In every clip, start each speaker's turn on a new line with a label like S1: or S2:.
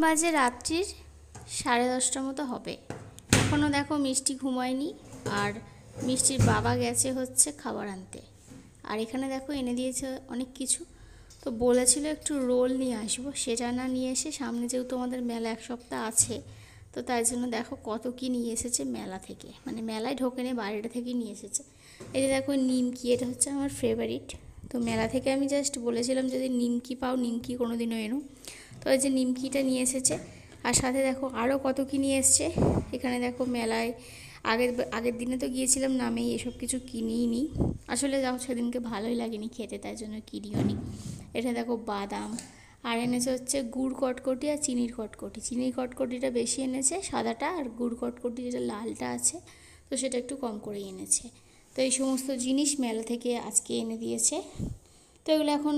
S1: বাজে রাত্রির 10:30 মতো হবে। এখনও দেখো মিষ্টি ঘুমায়নি, আর মিষ্টির বাবা গেছে হচ্ছে খাবার আনতে। আর এখানে দেখো এনে দিয়েছে অনেক কিছু। তো বলেছিল একটু রোল নিয়ে আসবো, সেটা না নিয়ে এসে সামনে যেহেতু আমাদের মেলা 1 সপ্তাহ আছে, তো তাই জন্য দেখো কত কি নিয়ে এসেছে মেলা থেকে, মানে মেলায় ঢোকেনি, বাইরেটা থেকে নিয়ে এসেছে। এই যে দেখো নিমকি, এটা হচ্ছে আমার ফেভারিট। তো মেলা থেকে আমি জাস্ট বলেছিলাম যদি নিমকি পাও, নিমকি কোনোদিনও এনো। তো এই যে নিমকিটা নিয়ে এসেছে, আর সাথে দেখো আরও কত কী নিয়ে এসছে। এখানে দেখো মেলায় আগের দিনে তো গিয়েছিলাম, নামেই এসব কিছু কিনিই নি। আসলে দেখো সেদিনকে ভালোই লাগেনি খেতে, তাই জন্য কিনিও নি। এটা দেখো বাদাম, আর এনেছে হচ্ছে গুড় কটকটি আর চিনির কটকটি। চিনির কটকটিটা বেশি এনেছে সাদাটা, আর গুড় কটকটি যেটা লালটা আছে তো সেটা একটু কম করেই এনেছে। তো এই সমস্ত জিনিস মেলা থেকে আজকে এনে দিয়েছে। তো এগুলো এখন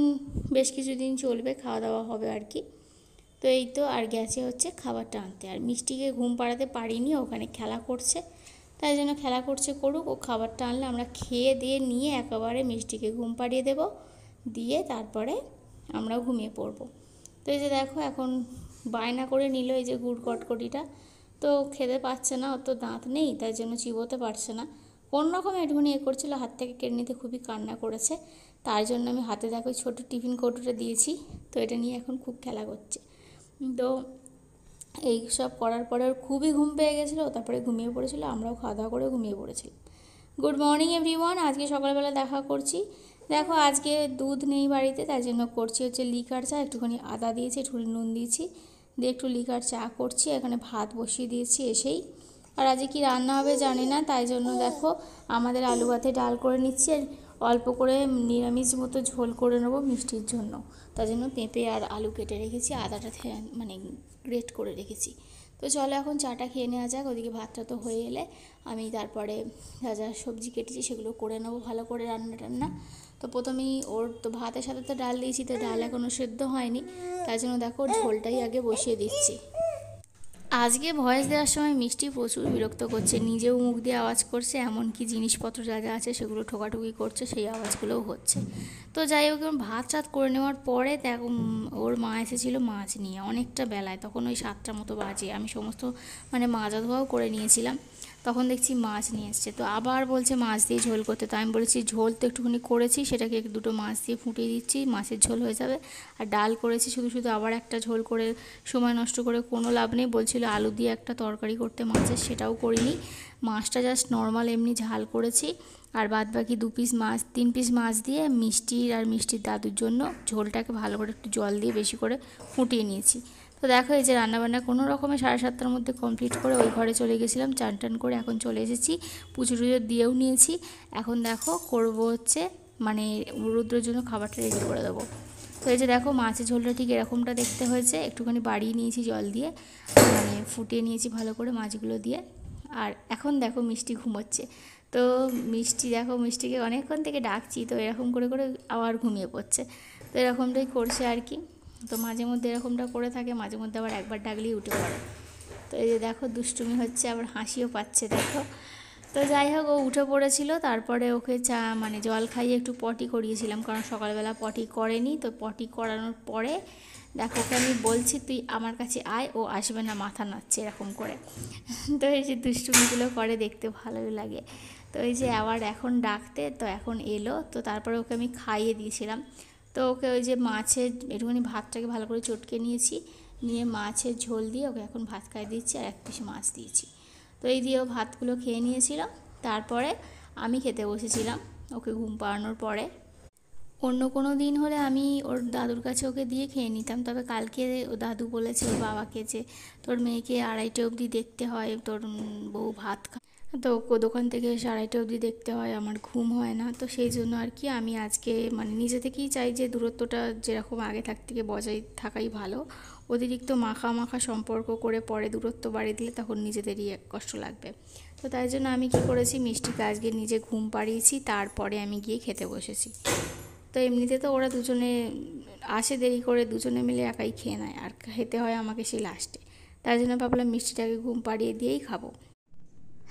S1: বেশ কিছুদিন চলবে, খাওয়া দাওয়া হবে আর কি। তো এই তো, আর গেছে হচ্ছে খাবারটা আনতে। আর মিষ্টিকে ঘুম পাড়াতে পারিনি, ওখানে খেলা করছে, তাই জন্য খেলা করছে করুক, ও খাবারটা আনলে আমরা খেয়ে দিয়ে নিয়ে একেবারে মিষ্টিকে ঘুম পাড়িয়ে দেব, দিয়ে তারপরে আমরাও ঘুমিয়ে পড়বো। তো এই যে দেখো এখন বায়না করে নিল এই যে গুড় কটকটিটা, তো খেতে পাচ্ছে না, অত দাঁত নেই, তাই জন্য চিবোতে পারছে না। কোনোরকম একটুখানি করছিল, হাত থেকে কেড়ে নিতে খুবই কান্না করেছে। তার জন্য আমি হাতে দেখো ছোটো টিফিন কৌটোটা দিয়েছি, তো এটা নিয়ে এখন খুব খেলা করছে। তো এই সব করার পরে ওর খুবই ঘুম পেয়ে গেছিলো, তারপরে ঘুমিয়ে পড়েছিল, আমরাও খাওয়া দাওয়া করে ঘুমিয়ে পড়েছিলাম। গুড মর্নিং এভরিওয়ান, আজকে সকালবেলা দেখা করছি। দেখো আজকে দুধ নেই বাড়িতে, তাই জন্য করছি হচ্ছে লিকার চা, একটুখানি আদা দিয়েছি, একটুখানি নুন দিয়েছি, দিয়ে একটু লিকার চা করছি। এখানে ভাত বসিয়ে দিয়েছি এসেই। আর আজকে কি রান্না হবে জানি না, তাই জন্য দেখো আমাদের আলু ভাতে ডাল করে নিচ্ছি, আর অল্প করে নিরামিষ মতো ঝোল করে নেবো মিষ্টির জন্য। তার জন্য পেঁপে আর আলু কেটে রেখেছি, আদাটা মানে গ্রেট করে রেখেছি। তো চলো এখন চাটা খেয়ে নেওয়া যাক, ওদিকে ভাতটা তো হয়ে এলে আমি তারপরে যা যা সবজি কেটেছি সেগুলো করে নেবো ভালো করে রান্না। তো প্রথমেই ওর তো ভাতের সাথে তো ডাল দিয়েছি, তো ডাল এখনও সেদ্ধ হয়নি, তাই জন্য দেখো ঝোলটাই আগে বসিয়ে দিচ্ছি। আজকে ভয়েস দেওয়ার সময় মিষ্টি প্রচুর বিরক্ত করছে, নিজেও মুখ দিয়ে আওয়াজ করছে, এমনকি জিনিসপত্র যা যা আছে সেগুলো ঠোকাঠুকি করছে, সেই আওয়াজগুলোও হচ্ছে। তো যাই হোক ভাত টাত করে নেওয়ার পরে দেখো ওর মা এসেছিলো মাছ নিয়ে অনেকটা বেলায়, তখন ওই 7টা মতো বাজে। আমি সমস্ত মানে মাজা ধোয়াও করে নিয়েছিলাম, তখন দেখছি মাছ নিয়ে এসছে। তো আবার বলছে মাছ দিয়ে ঝোল করতে, তো আমি বলেছি ঝোল তো একটুখানি করেছি, সেটাকে দুটো মাছ দিয়ে ফুটিয়ে দিচ্ছি, মাছের ঝোল হয়ে যাবে। আর ডাল করেছি শুধু শুধু আবার একটা ঝোল করে সময় নষ্ট করে কোনো লাভ নেই। বলছিল আলু দিয়ে একটা তরকারি করতে মাছের, সেটাও করিনি। মাছটা জাস্ট নর্মাল এমনি ঝাল করেছি, আর বাদ বাকি 2 পিস মাছ 3 পিস মাছ দিয়ে মিষ্টির আর মিষ্টির দাদুর জন্য ঝোলটাকে ভালো করে একটু জল দিয়ে বেশি করে ফুটিয়ে নিয়েছি। তো দেখো এই যে রান্নাবান্না কোনো রকমে 7:30টার মধ্যে কমপ্লিট করে ওই ঘরে চলে গেছিলাম, চান টান করে এখন চলে এসেছি, পুজো টুজো দিয়েও নিয়েছি। এখন দেখো করবো হচ্ছে মানে রুদ্রের জন্য খাবারটা রেডি করে দেবো। তো এই যে দেখো মাছের ঝোলটা ঠিক এরকমটা দেখতে হয়েছে, একটুখানি বাড়িয়ে নিয়েছি জল দিয়ে, মানে ফুটিয়ে নিয়েছি ভালো করে মাছগুলো দিয়ে। আর এখন দেখো মিষ্টি ঘুমোচ্ছে। তো মিষ্টি দেখো মিষ্টিকে অনেকক্ষণ থেকে ডাকছি, তো এরকম করে করে আবার ঘুমিয়ে পড়ছে। তো এরকমটাই করছে আর কি। তো মাঝে মধ্যে এরকমটা করে থাকে, মাঝে মধ্যে আবার একবার ডাকলেই উঠে পড়ে। তো এই যে দেখো দুষ্টুমি হচ্ছে, আবার হাসিও পাচ্ছে দেখো। তো যাই হোক ও উঠে পড়েছিল, তারপরে ওকে চা মানে জল খাইয়ে একটু পটি করিয়েছিলাম, কারণ সকালবেলা পটি করেনি। তো পটি করানোর পরে দেখো ওকে আমি বলছি তুই আমার কাছে আয়, ও আসবে না, মাথা নাড়ছে এরকম করে। তো এই যে দুষ্টুমিগুলো করে, দেখতে ভালোই লাগে। তো এই যে আবার এখন ডাকতে, তো এখন এলো, তো তারপরে ওকে আমি খাইয়ে দিয়েছিলাম। তো ওকে ওই যে মাছের একটুখানি ভাতটাকে ভালো করে চটকে নিয়েছি, নিয়ে মাছের ঝোল দিয়ে ওকে এখন ভাত খাইয়ে দিচ্ছি, আর 1 পিস মাছ দিয়েছি। তো এই দিয়ে ও ভাতগুলো খেয়ে নিয়েছিল, তারপরে আমি খেতে বসেছিলাম ওকে ঘুম পাড়ানোর পরে। অন্য কোনো দিন হলে আমি ওর দাদুর কাছে ওকে দিয়ে খেয়ে নিতাম, তবে কালকে ও দাদু বলেছে ওর বাবাকে যে তোর মেয়েকে 2:30 অবধি দেখতে হয়, তোর বউ ভাত তো দোকান থেকে এসে 2:30 অবধি দেখতে হয়, আমার ঘুম হয় না। তো সেই জন্য আর কি আমি আজকে মানে নিজে থেকেই চাই যে দূরত্বটা যেরকম আগে থেকে বজায় থাকাই ভালো। অতিরিক্ত মাখা সম্পর্ক করে পরে দূরত্ব বাড়িয়ে দিলে তখন নিজেদেরই কষ্ট লাগবে। তো তাই জন্য আমি কি করেছি, মিষ্টিকে আজকে নিজে ঘুম পাড়িয়েছি, তারপরে আমি গিয়ে খেতে বসেছি। তো এমনিতে তো ওরা দুজনে আসে দেরি করে, দুজনে মিলে একাই খেয়ে নেয়, আর খেতে হয় আমাকে সেই লাস্টে। তাই জন্য ভাবলাম মিষ্টিটাকে ঘুম পাড়িয়ে দিয়েই খাবো।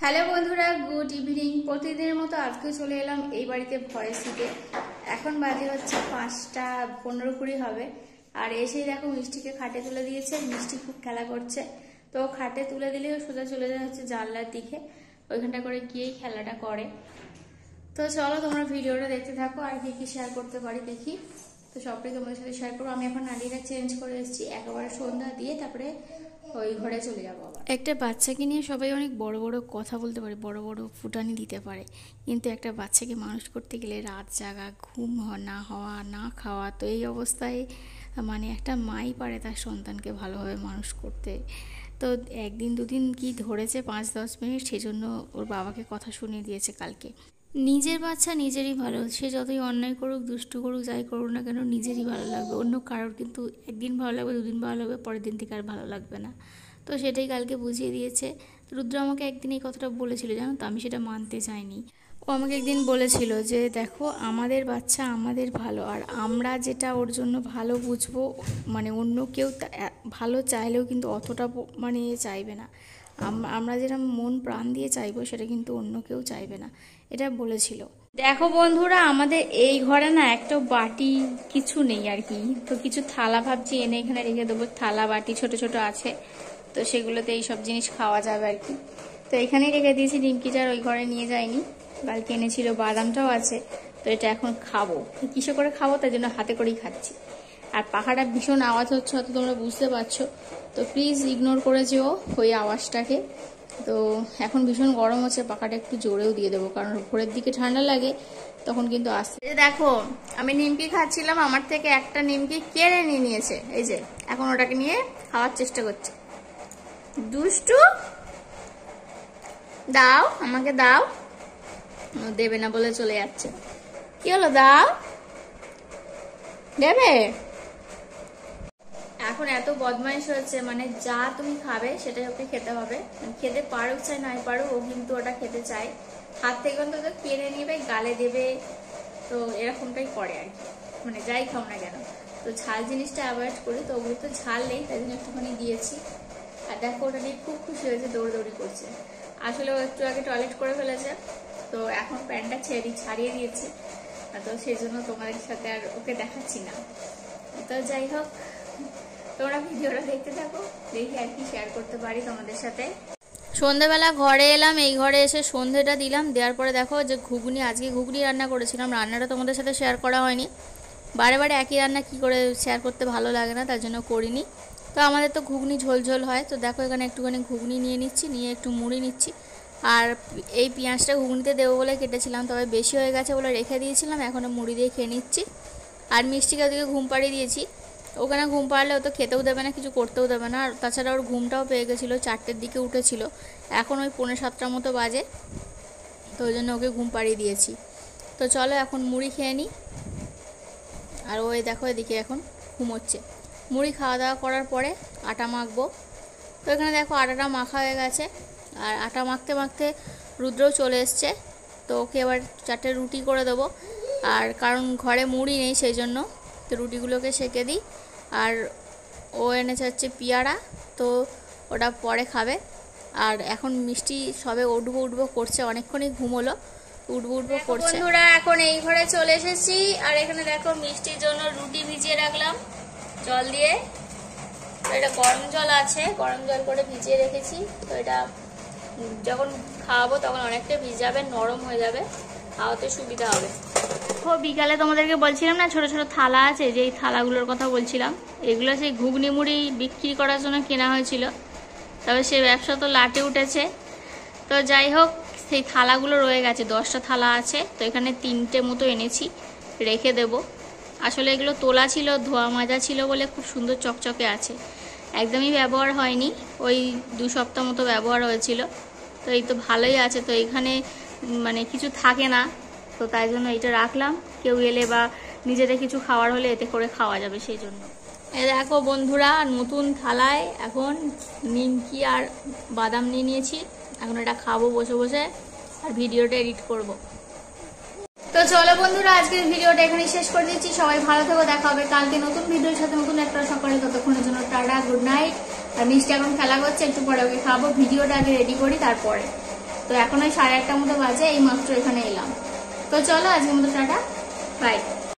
S1: হ্যালো বন্ধুরা, গুড ইভিনিং। প্রতিদিনের মতো আজকে চলে এলাম এই বাড়িতে ভয়েস দিতে। এখন বাজে হচ্ছে 5টা 15-20 হবে। আর এসেই দেখো মিষ্টিকে খাটে তুলে দিয়েছে, মিষ্টি খুব খেলা করছে। তো খাটে তুলে দিলে সোজা চলে যায় হচ্ছে জানলার দিকে, ওইখানটা করে গিয়েই খেলাটা করে। তো চলো তোমরা ভিডিওটা দেখতে থাকো, আর কি কি শেয়ার করতে পারি দেখি। তো সবটাই তোমাদের সাথে শেয়ার করবো। আমি এখন নাড়িটা চেঞ্জ করে এসেছি, একেবারে সন্ধ্যা দিয়ে তারপরে ওই ঘরে চলে যাবো আবার। একটা বাচ্চাকে নিয়ে সবাই অনেক বড় বড় কথা বলতে পারে, বড় বড় ফুটানি দিতে পারে, কিন্তু একটা বাচ্চাকে মানুষ করতে গেলে রাত জাগা, ঘুম না হওয়া, না খাওয়া, তো এই অবস্থায় মানে একটা মাই পারে তার সন্তানকে ভালোভাবে মানুষ করতে। তো একদিন দুদিন কি ধরেছে 5-10 মিনিট, সেজন্য ওর বাবাকে কথা শুনিয়ে দিয়েছে কালকে। নিজের বাচ্চা নিজেরই ভালো, সে যতই অন্যায় করুক, দুষ্টু করুক, যাই করুক না কেন, নিজেরই ভালো লাগবে। অন্য কারোর কিন্তু একদিন ভালো লাগবে, দুদিন ভালো লাগবে, পরের দিন থেকে আর ভালো লাগবে না। তো সেটাই কালকে বুঝিয়ে দিয়েছে। রুদ্র আমাকে একদিন এই কথাটা বলেছিল, জানো তো, আমি সেটা মানতে চাইনি। ও আমাকে একদিন বলেছিল যে দেখো, আমাদের বাচ্চা আমাদের ভালো, আর আমরা যেটা ওর জন্য ভালো বুঝবো, মানে অন্য কেউ ভালো চাইলেও কিন্তু অতটা মানে চাইবে না। আমরা যেটা মন প্রাণ দিয়ে চাইবো সেটা কিন্তু অন্য কেউ চাইবে না, এটা বলেছিল। দেখো বন্ধুরা, আমাদের এই ঘরে না একটা বাটি কিছু নেই আর কি। তো কিছু থালা ভাবছি এনে এখানে রেখে দেবো, থালা বাটি ছোট ছোট আছে, তো সেগুলোতে এইসব জিনিস খাওয়া যাবে আর কি। তো এখানেই রেখে দিয়েছি, নিমকিটার ওই ঘরে নিয়ে যাইনি, কালকে এনেছিল, বাদামটাও আছে। তো এটা এখন খাবো, কিসে করে খাবো তাই জন্য হাতে করেই খাচ্ছি। আর পাখাটা ভীষণ আওয়াজ হচ্ছে, হয়তো তোমরা বুঝতে পারছো, তো প্লিজ ইগনোর করে যেও ওই আওয়াজটাকে। তো এখন ভীষণ গরম হচ্ছে, পাখাটা একটু জোরেও দিয়ে দেবো, কারণ ভোরের দিকে ঠান্ডা লাগে তখন কিন্তু আসতে। দেখো আমি নিমকি খাচ্ছিলাম, আমার থেকে একটা নিমকি কেড়ে নিয়ে নিয়েছে, এই যে এখন ওটাকে নিয়ে খাওয়ার চেষ্টা করছে। দুষ্টু, দাও আমাকে দাও, দেবে না বলে চলে যাচ্ছে। কি হলো, দাও, দেবে? এখন এত বদমাইশ হয়েছে, মানে যা তুমি খাবে সেটাই ওকে খেতে হবে, খেতে পারুক চাই নাই পারুক, ও কিন্তু ওটা খেতে চায়। হাত থেকে অন্তত কেড়ে নেবে, গালে দেবে, তো এরকমটাই করে আর কি, মানে যাই খাও না কেন। তো ঝাল জিনিসটা অ্যাভয়েড করি, তো ওগুলো তো ঝাল নেই, তাই জন্য একটুখানি দিয়েছি। আর দেখো ওটা নিয়ে খুব খুশি হয়েছে, দৌড়দৌড়ি করছে। আসলে ও একটু আগে টয়লেট করে ফেলেছে, তো এখন প্যান্টটা ছাড়িয়ে দিয়েছি, তো সেই জন্য তোমাদের সাথে আর ওকে দেখাচ্ছি না। তো যাই হোক, তোমরা ভিডিওটা দেখতে থাকো, দেখি আর কি শেয়ার করতে পারি তোমাদের সাথে। সন্ধ্যেবেলা ঘরে এলাম, এই ঘরে এসে সন্ধ্যেটা দিলাম, দেওয়ার পরে দেখো যে ঘুগনি, আজকে ঘুগনি রান্না করেছিলাম। রান্নাটা তোমাদের সাথে শেয়ার করা হয়নি, বারে বারে একই রান্না কি করে শেয়ার করতে ভালো লাগে না, তার জন্য করিনি। তো আমাদের তো ঘুগনি ঝোল ঝোল হয়, তো দেখো এখানে একটুখানি ঘুগনি নিয়ে নিচ্ছি, নিয়ে একটু মুড়ি নিচ্ছি। আর এই পেঁয়াজটা ঘুগনিতে দেবো বলে কেটেছিলাম, তবে বেশি হয়ে গেছে বলে রেখে দিয়েছিলাম, এখনও মুড়ি দিয়ে খেয়ে নিচ্ছি। আর মিষ্টিকে ওদিকে ঘুম পাড়িয়ে দিয়েছি, ওখানে ঘুম পাড়লে ও তো খেতেও দেবে না, কিছু করতেও দেবে না। আর তাছাড়া ওর ঘুমটাও পেয়ে গেছিলো, 4টের দিকে উঠেছিল, এখন ওই 6:45 মতো বাজে, তো ওই জন্য ওকে ঘুম পাড়িয়ে দিয়েছি। তো চলো এখন মুড়ি খেয়ে নিই। আর ওই দেখো এদিকে এখন ঘুমোচ্ছে। মুড়ি খাওয়া দাওয়া করার পরে আটা মাখবো। তো এখানে দেখো আটাটা মাখা হয়ে গেছে, আর আটা মাখতে মাখতে রুদ্রও চলে এসছে, তো ওকে এবার 4টে রুটি করে দেবো। আর কারণ ঘরে মুড়ি নেই সেই জন্য, তো রুটিগুলোকে সেঁকে দিই। আর ও এনেছে হচ্ছে পেয়ারা, তো ওটা পরে খাবে। আর এখন মিষ্টি সবে উঠবো করছে, অনেকক্ষণই ঘুমোলো, উঠবো করছে। বন্ধুরা এখন এই ঘরে চলে এসেছি, আর এখানে দেখো মিষ্টির জন্য রুটি ভিজিয়ে রাখলাম জল দিয়ে। তো এটা গরম জল আছে, গরম জল করে ভিজিয়ে রেখেছি, তো এটা যখন খাওয়াবো তখন অনেকটা ভিজাবে, নরম হয়ে যাবে, খাওয়াতে সুবিধা হবে। তো বিকালে তোমাদেরকে বলছিলাম না ছোট ছোট থালা আছে, যেই থালাগুলোর কথা বলছিলাম, এগুলো সেই ঘুগনি মুড়ি বিক্রি করার জন্য কেনা হয়েছিল, তবে সে ব্যবসা তো লাটে উঠেছে। তো যাই হোক, সেই থালাগুলো রয়ে গেছে, 10টা থালা আছে, তো এখানে 3টে মতো এনেছি, রেখে দেব। আসলে এগুলো তোলা ছিল, ধোয়া মাজা ছিল বলে খুব সুন্দর চকচকে আছে, একদমই ব্যবহার হয়নি, ওই 2 সপ্তাহ মতো ব্যবহার হয়েছিল। তো এই তো ভালোই আছে, তো এখানে মানে কিছু থাকে না, তো তাই জন্য এটা রাখলাম, কেউ এলে বা নিজেদের কিছু খাওয়ার হলে এতে করে খাওয়া যাবে সেই জন্য। এই দেখো বন্ধুরা, নতুন থালায় এখন নিমকি আর বাদাম নিয়ে নিয়েছি, এখন এটা খাবো বসে বসে, আর ভিডিওটা এডিট করব। তো চলো বন্ধুরা, আজকের ভিডিওটা এখানেই শেষ করে দিচ্ছি। সবাই ভালো থেকো, দেখা হবে কালকে নতুন ভিডিওর সাথে, নতুন একটা সকালে। ততক্ষণের জন্য টাটা, গুড নাইট। আর মিষ্টি এখন খেলা করছে, একটু পরে ওকে খাবো, ভিডিওটা আগে রেডি করি তারপরে। তো এখন ওই 1:30 মতো বাজে, এই মাত্র এখানে এলাম। তো চলো আজকের মতো টাটা, বাই।